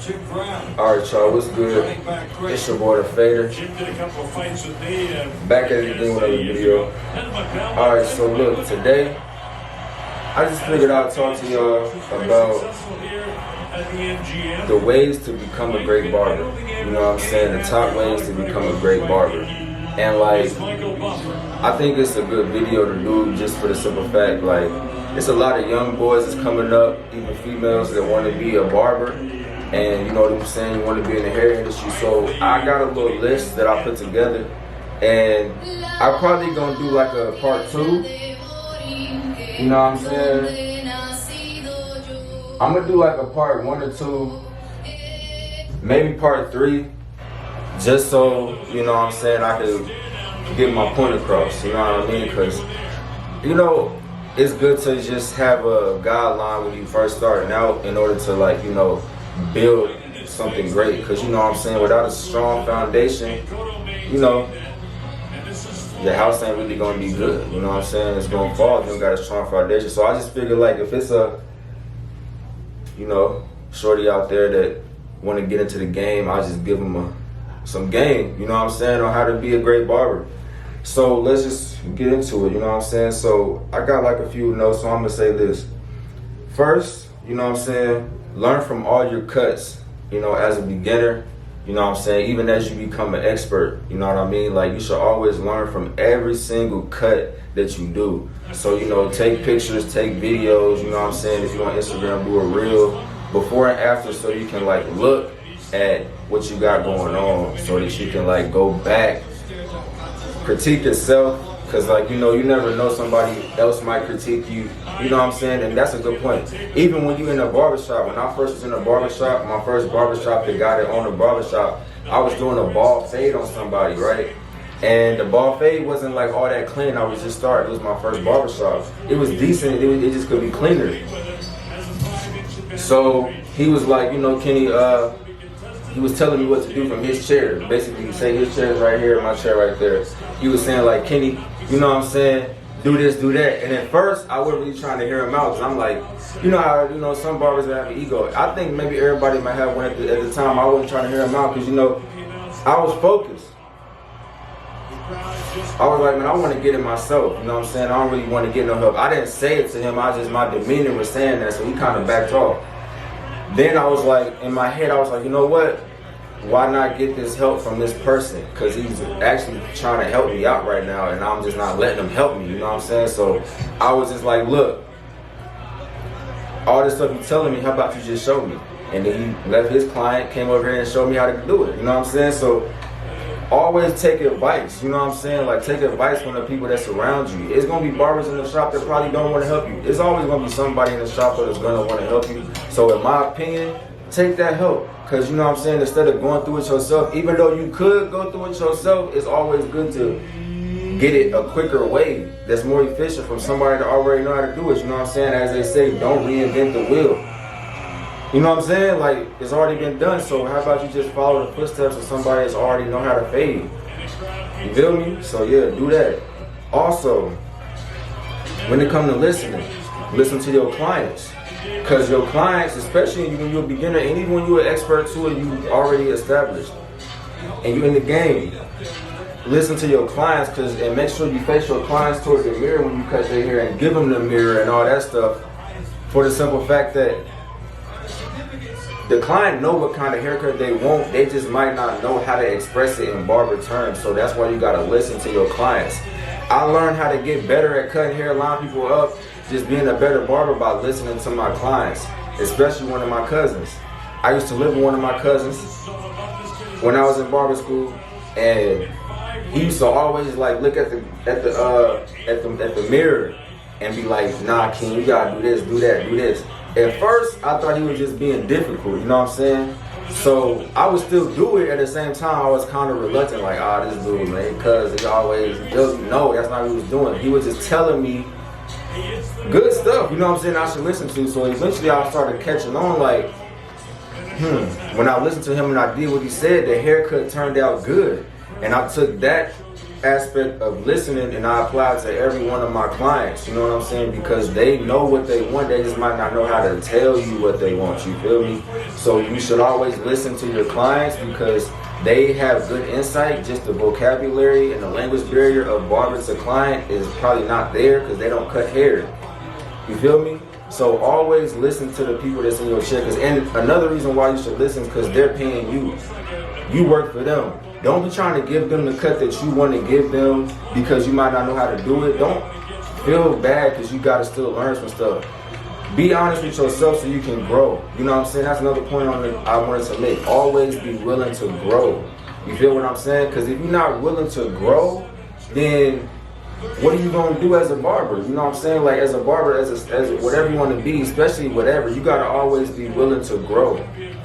Alright, y'all, what's good? It's your boy, the Fader. Back at it again with another video. Alright, so look, today, I just figured I'd talk to y'all about the ways to become a great barber. You know what I'm saying? The top ways to become a great barber. And like, I think it's a good video to do just for the simple fact, like, it's a lot of young boys that's coming up, even females that want to be a barber. And you know what I'm saying, you want to be in the hair industry. So I got a little list that I put together. And I'm probably going to do like a part 2. You know what I'm saying? I'm going to do like a part 1 or 2. Maybe part 3. Just so, you know what I'm saying, I could get my point across. You know what I mean? Because, you know, it's good to just have a guideline when you first starting out in order to, like, you know, build something great. Because, you know what I'm saying, without a strong foundation, you know, the house ain't really going to be good. You know what I'm saying? It's going to fall if you don't got a strong foundation. So I just figured, like, if it's a, you know, shorty out there that want to get into the game, I'll just give them some game, you know what I'm saying, on how to be a great barber. So let's just get into it, you know what I'm saying? So I got like a few notes, so I'm gonna say this. First, you know what I'm saying, learn from all your cuts, you know, as a beginner, you know what I'm saying, even as you become an expert, you know what I mean? Like, you should always learn from every single cut that you do. So, you know, take pictures, take videos, you know what I'm saying, if you're on Instagram, do a reel before and after so you can like look at what you got going on so that you can like go back, critique yourself, because like, you know, you never know, somebody else might critique you, you know what I'm saying? And that's a good point. Even when you in a barbershop, when I first was in a barbershop, my first barbershop, the guy that owned the barbershop, I was doing a bald fade on somebody, right? And the bald fade wasn't like all that clean. I was just starting. It was my first barbershop. It was decent, it just could be cleaner. So he was like, you know, Kenny, he was telling me what to do from his chair. Basically, say his chair is right here, my chair right there. He was saying like, Kenny, you know what I'm saying, do this, do that. And at first, I wasn't really trying to hear him out, because I'm like, you know how, you know, some barbers have an ego. I think maybe everybody might have one at the time. I wasn't trying to hear him out because, you know, I was focused. I was like, man, I want to get it myself. You know what I'm saying? I don't really want to get no help. I didn't say it to him. My demeanor was saying that, so he kind of backed off. Then I was like, in my head, I was like, you know what? Why not get this help from this person? Because he's actually trying to help me out right now, and I'm just not letting him help me, you know what I'm saying? So I was just like, look, all this stuff you're telling me, how about you just show me? And then he left his client, came over here and showed me how to do it, you know what I'm saying? So always take advice, you know what I'm saying? Like, take advice from the people that surround you. It's going to be barbers in the shop that probably don't want to help you. It's always going to be somebody in the shop that's going to want to help you. So in my opinion, take that help. Because, you know what I'm saying, instead of going through it yourself, even though you could go through it yourself, it's always good to get it a quicker way that's more efficient from somebody that already know how to do it. You know what I'm saying? As they say, don't reinvent the wheel. You know what I'm saying? Like, it's already been done, so how about you just follow the footsteps of somebody that's already know how to fade? You feel me? So yeah, do that. Also, when it comes to listening, listen to your clients. Because your clients, especially when you're a beginner, and even when you're an expert too and you already established, and you're in the game, listen to your clients, and make sure you face your clients towards the mirror when you cut their hair, and give them the mirror and all that stuff, for the simple fact that the client know what kind of haircut they want. They just might not know how to express it in barber terms. So that's why you gotta listen to your clients. I learned how to get better at cutting hair, lining people up, just being a better barber by listening to my clients, especially one of my cousins. I used to live with one of my cousins when I was in barber school, and he used to always like look at the mirror and be like, nah, King, you gotta do this, do that, do this. At first, I thought he was just being difficult, you know what I'm saying? So I would still do it. At the same time, I was kind of reluctant, like, this dude, man, because he always, no, that's not what he was doing. He was just telling me good stuff, you know what I'm saying, I should listen to. So eventually I started catching on, like, when I listened to him and I did what he said, the haircut turned out good. And I took that aspect of listening, and I apply it to every one of my clients, you know what I'm saying? Because they know what they want, they just might not know how to tell you what they want, you feel me? So you should always listen to your clients because they have good insight. Just the vocabulary and the language barrier of barber to client is probably not there because they don't cut hair. You feel me? So always listen to the people that's in your chair. And another reason why you should listen is because they're paying you. You work for them. Don't be trying to give them the cut that you want to give them because you might not know how to do it. Don't feel bad because you got to still learn some stuff. Be honest with yourself so you can grow. You know what I'm saying? That's another point I wanted to make. Always be willing to grow. You feel what I'm saying? Because if you're not willing to grow, then what are you going to do as a barber? You know what I'm saying? Like as a barber, as whatever you want to be, especially whatever, you got to always be willing to grow.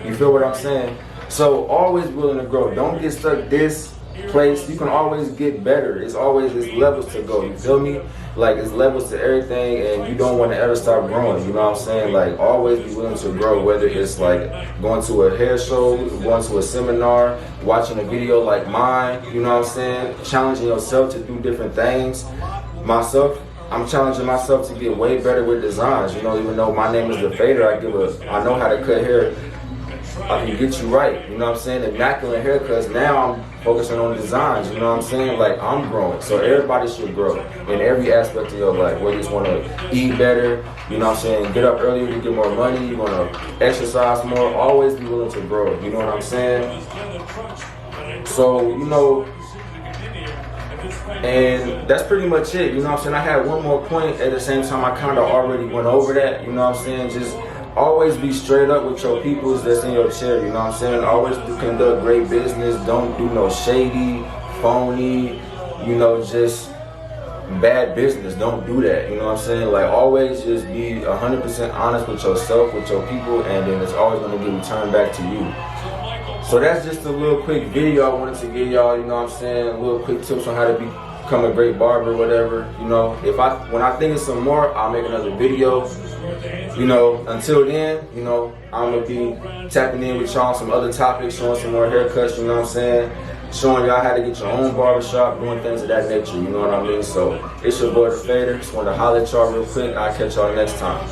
You feel what I'm saying? So always willing to grow. Don't get stuck this place. You can always get better. It's levels to go. You feel me? Like it's levels to everything, and you don't want to ever stop growing. You know what I'm saying? Like always be willing to grow, whether it's like going to a hair show, going to a seminar, watching a video like mine, you know what I'm saying? Challenging yourself to do different things. I'm challenging myself to get way better with designs. You know, even though my name is The Fader, I know how to cut hair. I can get you right, you know what I'm saying? Immaculate haircuts. Now I'm focusing on designs, you know what I'm saying? Like I'm growing. So everybody should grow in every aspect of your life. Whether you just want to eat better, you know what I'm saying? Get up earlier to get more money, you want to exercise more, always be willing to grow, you know what I'm saying? So, you know, and that's pretty much it, you know what I'm saying? I had one more point at the same time. I kind of already went over that, you know what I'm saying? Just always be straight up with your peoples that's in your chair, you know what I'm saying? Always conduct great business. Don't do no shady, phony, you know, just bad business. Don't do that, you know what I'm saying? Like always just be 100% honest with yourself, with your people, and then it's always going to get returned back to you. So that's just a little quick video I wanted to give y'all, you know what I'm saying? A little quick tips on how to become a great barber, whatever, you know. When I think of some more, I'll make another video. You know, until then, you know, I'm going to be tapping in with y'all on some other topics, showing some more haircuts, you know what I'm saying? Showing y'all how to get your own barbershop, doing things of that nature, you know what I mean? So, it's your boy The Fader. Just wanted to holler at y'all real quick. I'll catch y'all next time.